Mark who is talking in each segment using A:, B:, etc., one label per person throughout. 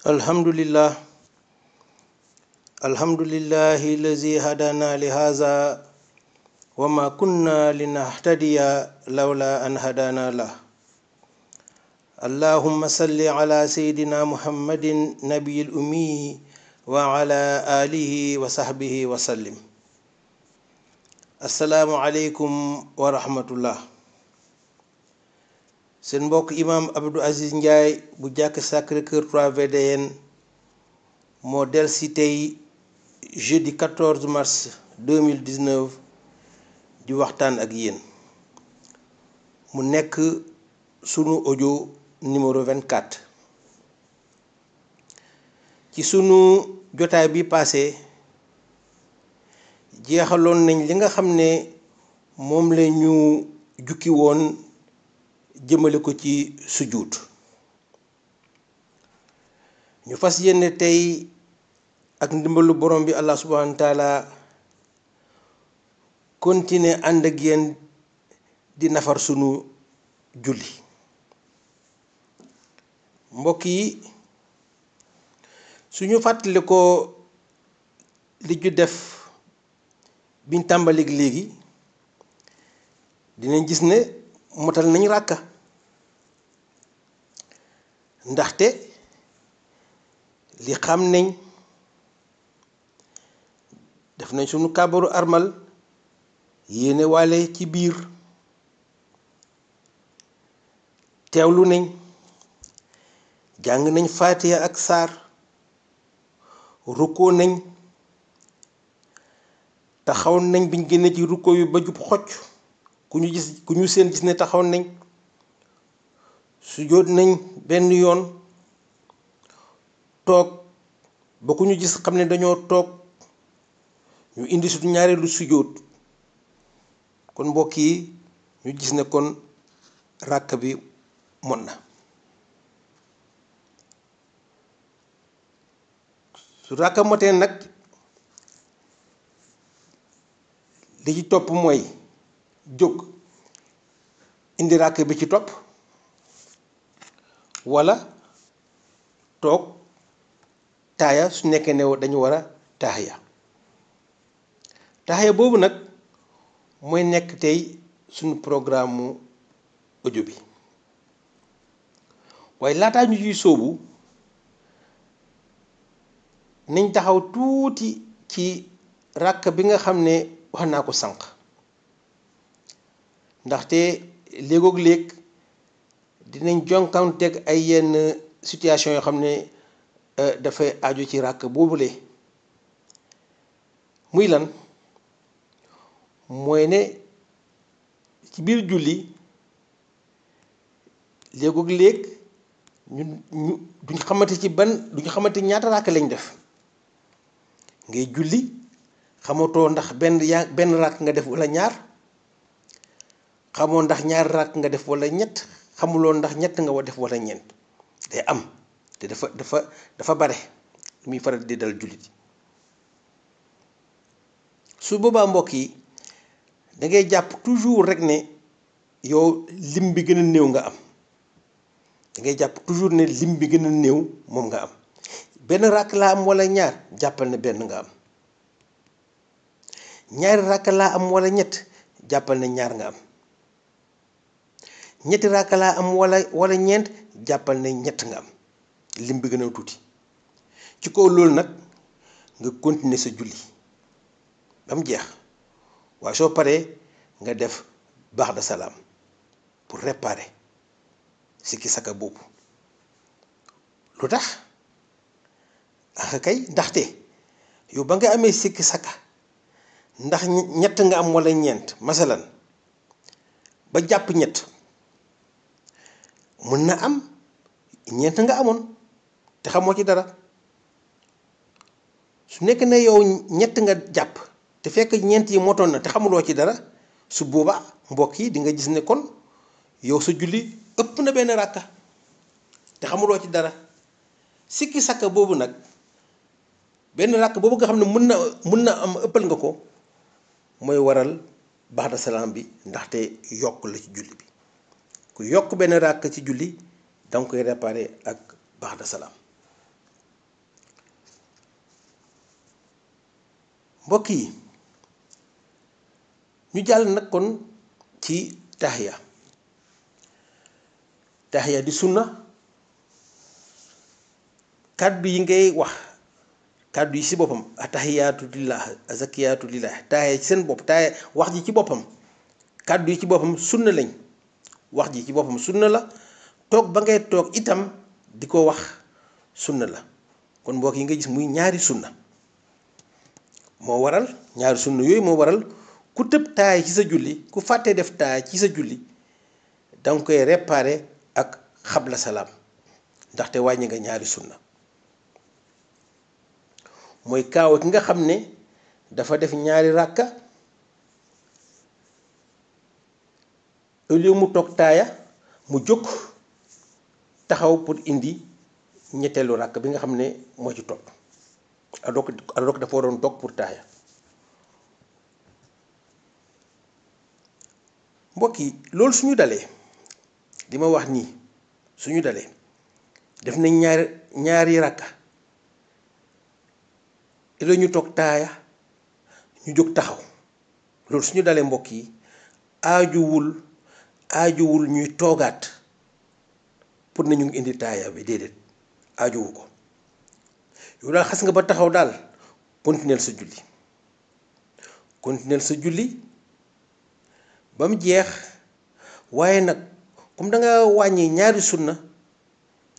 A: alhamdulillah alhamdulillahi lazi hadana li haza wa ma kunna linahtadiya lawla an hadana lah. Allahumma salli ala sayyidina muhammadin nabiyil ummi wa ala alihi wa sahbihi wa sallim. Assalaamu aleykum wa rahmatullah. seen mbokk imam Abdou Aziz Ndiaye bu jàkk Sacré-Cœur 3 VDN moo del si tey jeudi 14 mars 2019 di waxtaan ak yéen mu nekk sunu audio numéro 24. ci sunu jotaay bi passé jeexaloon nañ li nga xam ne moom la ñu jukki woon jëmale ko ci sujjuut. ñu fas yéene tey ak ndimbalu borom bi Allah subhanahu wa taala continuer ànd ak yéen di nafar sunu julli. mbokk yi suñu fàttali ko li ju def biñ tàmbalik léegi dinañ gis ne motal nañ ràkka, ndaxte li xam nañ def nañ sunu kàbbaru armal yéene waale ci biir, teewlu nañ, jàng nañ faatiha ak saar, rukkoo nañ, taxaw nañ biñ génne ci rukkoo yu ba jub xocc ku ñu seen gis ne taxaw nañ, sujjóot nañ benn yoon, toog ba ku ñu gis xam ne dañoo toog ñu indi suñu ñaareelu sujjóot. kon mbokk yi ñu gis ne kon ràkk bi mot na. su ràkk motee nag li ci topp mooy jóg indi ràkk bi ci topp, walla toog taaya su nekkee ne dañu war a taaya boobu nag mooy nekk tey suñu programme mu audio bi. waaye laataa ñu ciy sóobu nañ taxaw tuuti ci ràkk bi nga xam ne wax naa ko sànq, ndaxte léegoog léeg dinañ jonkanteeg ay yenn situation yoo xam ne dafay aju ci ràkk boobule. muy lan? mooy ne ci biir julli léegoog léeg ñu duñ xamante ñaata ràkk lañ def. ngay julli xamatoo ndax benn ràkk nga def walla ñaar, xamoo ndax ñaar ràkk nga def walla ñett, xamuloo ndax ñett nga def walla ñeent. day am te dafa bare muy faral di dal jullit. su boobaa mbokk yi da ngay jàpp toujours rek ne yow lim bi gën a néew nga am. da ngay jàpp toujours ne lim bi gën a néew moom nga am. benn ràkk laa am walla ñaar, jàppal ne benn nga am. ñaari ràkk laa am walla ñett, jàppal ne ñaar nga am. ñetti ràkk laa am walla ñeent, jàppal ne ñett nga am. lim bi gën a tuuti. ci kaw loolu nag nga continuer sa julli ba mu jeex, waaye soo paree nga def ba'da salaam pour réparer sikki saka boobu. lu tax? ah kay ndaxte yow ba nga amee sikki saka ndax ñett nga am walla ñeent, masalan ba jàpp ñett, mën na am ñeent nga amoon te xamoo ci dara. su nekk ne yow ñett nga jàpp te fekk ñeent yi motoon na te xamuloo ci dara, su boobaa mbokk yi di nga gis ne kon yow sa julli ëpp na benn ràkka te xamuloo ci dara. sikki saka boobu nag, benn ràkk boobu nga xam ne mën na am ëppal nga ko, mooy waral ba'da salaam bi, ndaxte yokk la ci julli bi. ku yokk benn ràkk ci julli danga koy réparer ak ba'da salaam. mbokk yi ñu jàll nag kon ci tahiya di sunna. kàddu yi ngay wax kàddu yi ci boppam atahiyaatu lillah azakiyaatu lillah tahiya ci seen bopp tahiya wax ji ci boppam kàddu yi ci boppam sunna lañ. wax ji ci boppam sunna la, toog ba ngay toog itam di ko wax sunna la. kon mbokk yi nga gis muy ñaari sunna moo waral ñaari sunna yooyu moo waral ku tëb taay ci sa julli, ku fàttee def taay ci sa julli danga koy réparer ak xabla salaam, ndaxte wàññi nga ñaari sunna. mooy kaaw ki nga xam ne dafa def ñaari ràkka au lieu mu toog taaya mu jóg taxaw pour indi ñetteelu ràkk bi nga xam ne moo ci topp alors que dafa waroon toog pour taaya. mbokk yi loolu suñu dalee di ma wax nii suñu dalee def nañ ñaari ràkka ilo ñu toog taaya ñu jóg taxaw, loolu suñu dalee mbokk yi aajuwul ñuy toogaat pour ne ñu ngi indi taaya bi, déedéet aajuwu ko. yow daal xas nga ba taxaw daal continuer sa julli ba mu jeex. waaye nag comme da nga wàññi ñaari sunna,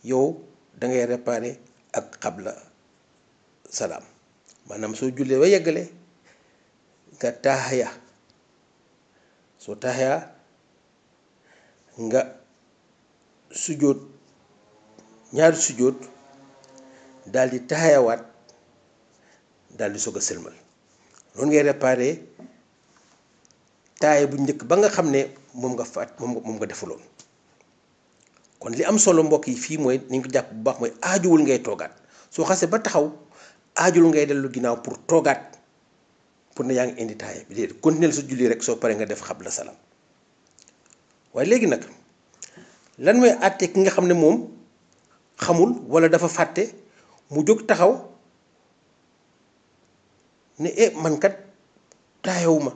A: yow da ngay réparer ak xabla salaam, maanaam soo jullee ba yeggale nga taaya. soo taaya nga sujjóot ñaari sujjóot daal di taayawaat daal di soog a sëlmal. noonu ngay réparer taaya bu njëkk ba nga xam ne moom nga defuloon. kon li am solo mbokk yi fii mooy nañ ko jàpp bu baax, mooy aajuwul ngay toogaat. soo xasee ba taxaw aajuwul ngay dellu ginnaaw pour toogaat pour ne yaa ngi indi taaya bi, déedéet continuer sa julli rek. soo paree nga def xabla salaam. waaye léegi nag lan mooy àtte ki nga xam ne moom xamul walla dafa fàtte mu jóg taxaw ne man kat taayawuma,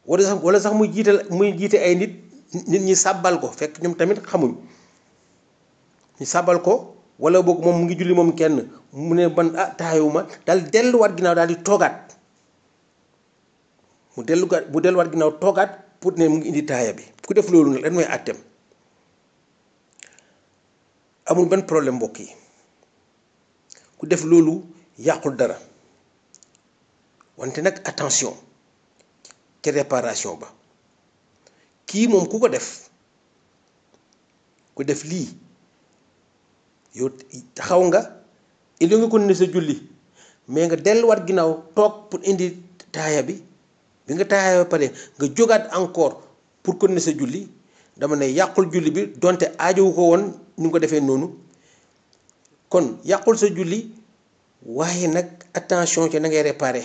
A: walla sax muy jiite ay nit ñi sàbbal ko fekk ñoom tamit xamuñ, ñu sàbbal ko walla boog moom mu ngi julli moom kenn mu ne man taayawuma, daal delluwaat ginnaaw daal di toogaat. mu delluwaat ginnaaw toogaat pour ne mu ngi indi taaya bi. ku def loolu nag lan mooy àtteem? amul benn problème mbokk yi, ku def loolu yàqul dara, wante nag attention ca réparation ba. kii moom ku def lii yow taxaw nga il nga ko ne sa julli, mais nga delluwaat ginnaaw toog pour indi taaya bi nga taaya ba pare nga jógaat encore pour continuer sa julli, dama ne yàqul julli bi, donte aajowu ko woon ni nga ko defee noonu. kon yàqul sa julli, waaye nag attention ci na ngay réparer.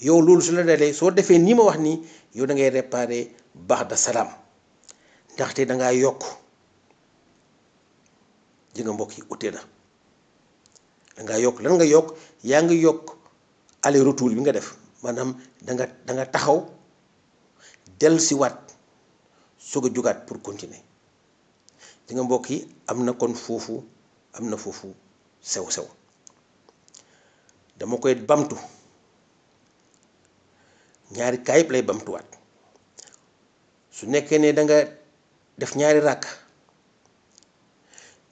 A: yow loolu su la dalee soo defee nii ma wax nii, yow da ngay réparer ba'da salaam, ndaxte dangaa yokk. ji nga mbokk yi ute na, dangaa yokk. lan nga yokk? yaa ngi yokk aller retour bi nga def, maanaam danga taxaw dellu si waat soog a jógaat pour continuer. ji nga mbokk yi am na foofu sew dama koy bamtu, ñaari kaayib lay bamtuwaat. su nekkee ne danga def ñaari ràkk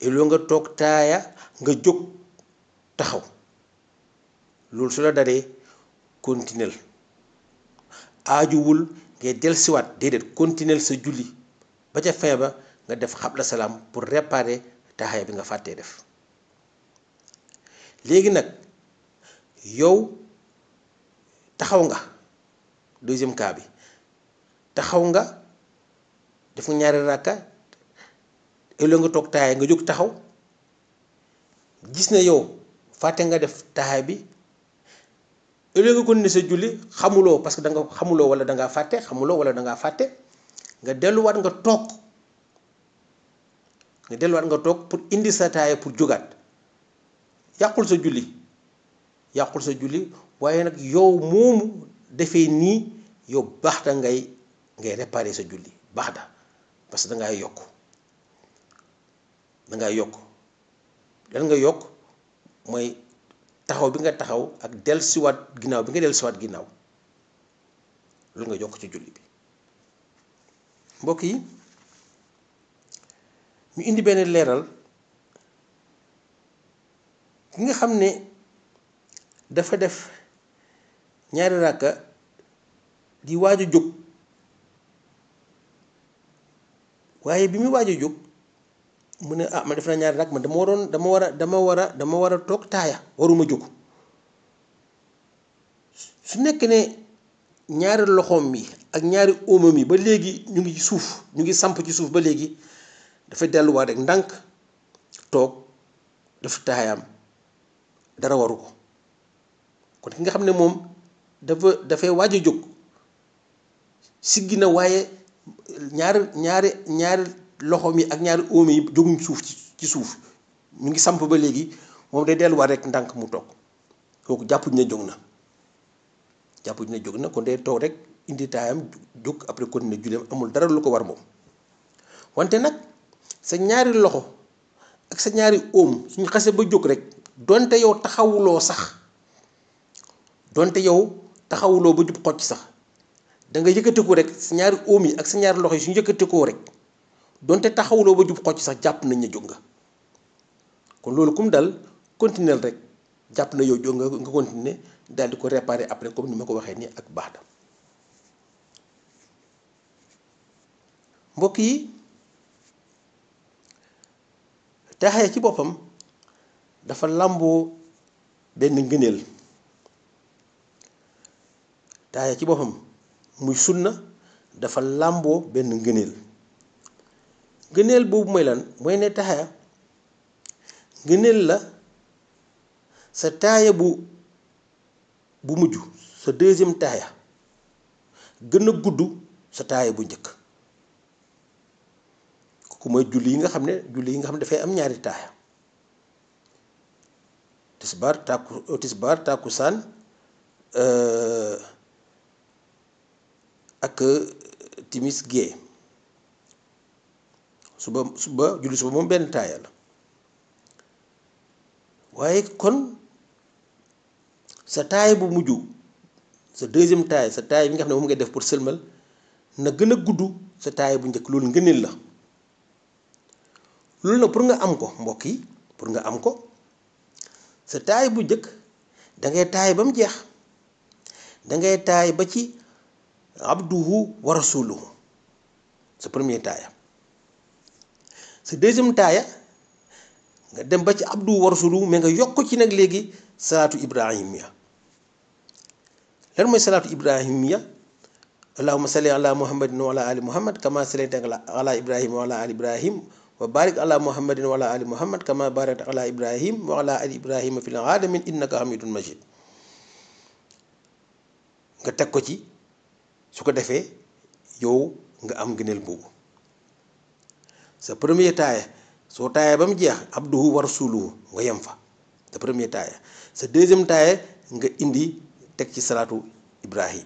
A: iloo nga toog taaya nga jóg taxaw, loolu su la daree continuer, aajuwul ngay dellusiwaat, déedéet continuer sa julli ba ca fin ba nga def xabla salaam pour réparer taaya bi nga fàttee def. léegi nag yow taxaw nga, deuxième cas bi, taxaw nga def nga ñaari ràkka ëllëg nga toog taaya nga jóg taxaw, gis na yow fàtte nga def taaya bi, ëllëg nga continuer sa julli, xamuloo parce que da nga xamuloo walla dangaa fàtte, nga delluwaat nga toog pour indi sa taaya pour jógaat. yàqul sa julli, yàqul sa julli waaye nag yow moomu defee nii yow baax da ngay réparer sa julli baax da parce que dangaa yokk lan nga yokk mooy taxaw bi nga taxaw ak dellusiwaat ginnaaw bi nga dellusiwaat ginnaaw loolu nga yokk ci julli bi mbokk yi ñu indi benn leeral ki nga xam ne dafa def ñaari ràkka di waaj a jóg waaye bi muy waaj a jóg mu ne man def naa ñaari ràkk man dama war a toog taaya waruma jóg su nekk ne ñaari loxoom mi ak ñaari óomam yi ba léegi ñu ngi ci suuf ñu ngi samp ci suuf ba léegi dafay delluwaat rek ndànk toog def taayaam dara waru ko kon ki nga xam ne moom dafay waaj a jóg siggi na waaye ñaari loxoom yi ak ñaari óom yi jóguñ suuf ci suuf ñu ngi samp ba léegi moom day delluwaat rek ndànk mu toog kooku jàppuñ ne jóg na kon day toog rek indi taayam jóg après continuer julleem amul dara lu ko war moom wante nag sa ñaari loxo ak sa ñaari óom suñu xase ba jóg rek donte yow taxawuloo ba jub xocc sax da nga yëkkatiku rek sa ñaari óom yi ak sa ñaari loxo yi suñu yëkkatikoo rek donte taxawuloo ba jub xocc sax jàpp nañ ne jóg nga kon loolu kum dal continuer rek jàpp na yow jóg nga continuer daal di ko réparer après comme ni ma ko waxee nii ak baax da mbokk yi taxaya ci boppam dafa làmboo benn ngëneel taxaya ci boppam muy sunna dafa làmboo benn ngëneel boobu mooy lan mooy ne taxaya ngëneel la sa taaya bu mujj sa deuxième taaya gën a gudd sa taaya bu njëkk kooku mooy julli yi nga xam ne dafay am ñaari taaya tisbaar tàkkusaan ak timis gée suba moom benn taaya la waaye kon sa taaya bu mujj sa deuxième taaya sa taaya bi nga xam ne moom ngay def pour sëlmal na gën a gudd sa taaya bu njëkk loolu ngëneel la loolu nag pour nga am ko mbokk yi pour nga am ko sa taaya bu njëkk dangay taaya ba mu jeex dangay taaya ba ci abduhu wa rasuluhu sa premier taaya sa deuxième taaya nga dem ba ci abduhu wa rasuluhu mais nga yokk ci nag léegi salaatu ibrahimiya lan mooy salaatu ibrahimiya allahumma salli ala muhammadin wa ala ali muhammad kama sallayta ala ibrahim wa ala ali ibrahim wa barik ala muhammadin wa ala ali muhammad kama barakta ala ibrahim wa ala ali ibrahim fil alamin innaka hamidun majid nga teg ko ci su ko defee yow nga am ngëneel boobu sa premier taaya soo taaya ba mu jeex abduhu wa rasuluhu nga yem fa sa premier taaya sa deuxième taaya nga indi teg ci salaatu ibrahim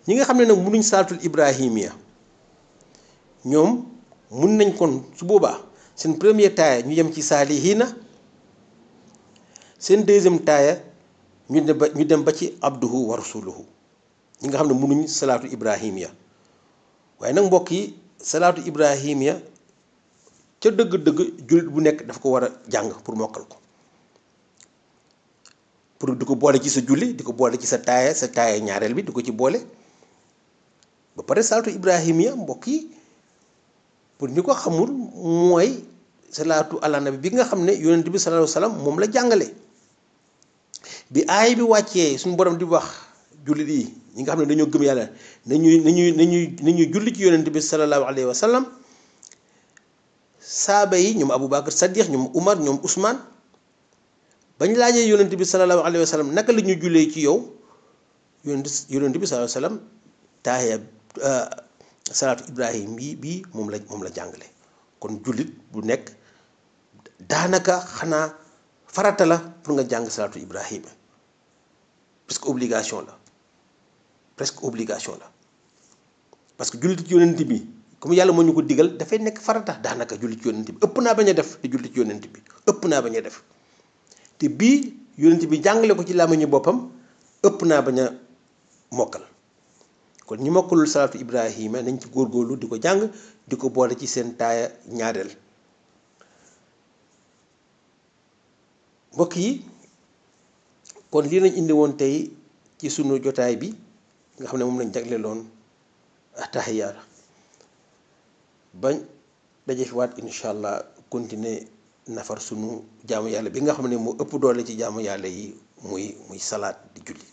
A: ñi nga xam ne nag mënuñ salaatul ibrahimiya ñoom mun nañ kon su boobaa seen premier taaya ñu yem ci saalihiina seen deuxième taaya ñu dem ba ci abduhu wa rasuluhu ñi nga xam ne mënuñ salaatu ibrahimiya waaye nag mbokk yi salaatu ibrahimiya ca dëgg-dëgg jullit bu nekk dafa ko war a jàng pour mokkal ko pour di ko boole ci sa julli di ko boole ci sa taaya ñaareel bi di ko ci boole ba pare salaatu ibrahimiya mbokk yi pour ñu ko xamul mooy salaatu ala nabi bi nga xam ne yonent bi sallallahu alayhi wa sallam moom la jàngale bi aay bi wàccee suñu borom di wax jullit yi ñi nga xam ne dañoo gëm yàlla nañuy julli ci yonent bi sallallahu alayhi wa sallam saaba yi ñoom Aboubacar Saddiq ñoom Umar ñoom Ousmane bañ laajee yonent bi sallallahu alayhi wa sallam naka la ñuy jullee ci yow yonent bi sallallahu alayhi wa sallam taaya salaatu ibrahim bii moom la jàngale kon jullit bu nekk daanaka xanaa farata la pour nga jàng salaatu ibrahima presque obligation la parce que jullit ci yonent bi comme yàlla moo ñu ko digal dafay nekk farata daanaka jullit ci yonent bi ëpp naa bañ a def te jullit ci yonent bi ëpp naa bañ a def te bii yonent bi jàngale ko ci làmmiñu boppam ëpp naa bañ a mokkal kon ñi mokkalul salaatu ibrahima nañ ci góorgóorlu di ko jàng di ko boole ci seen taaya ñaareel. mbokk yi kon lii lañ indi woon tey ci sunu jotaay bi nga xam ne moom lañ jagleeloon tahiyaat bañ daje fi waat incha allah continuer nafar sunu jaamu yàlla bi nga xam ne moo ëpp doole ci jaamu yàlla yi muy salaat di julli.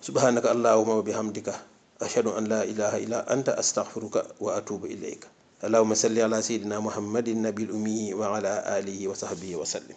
A: subhanaka allahumma wa bihamdika ashhadu an la ilaha illa anta astaghfiruka wa atubu ilayka allahumma salli ala sayyidina muhammadin nabil ummi wa ala alihi wa sahbihi wa sallim.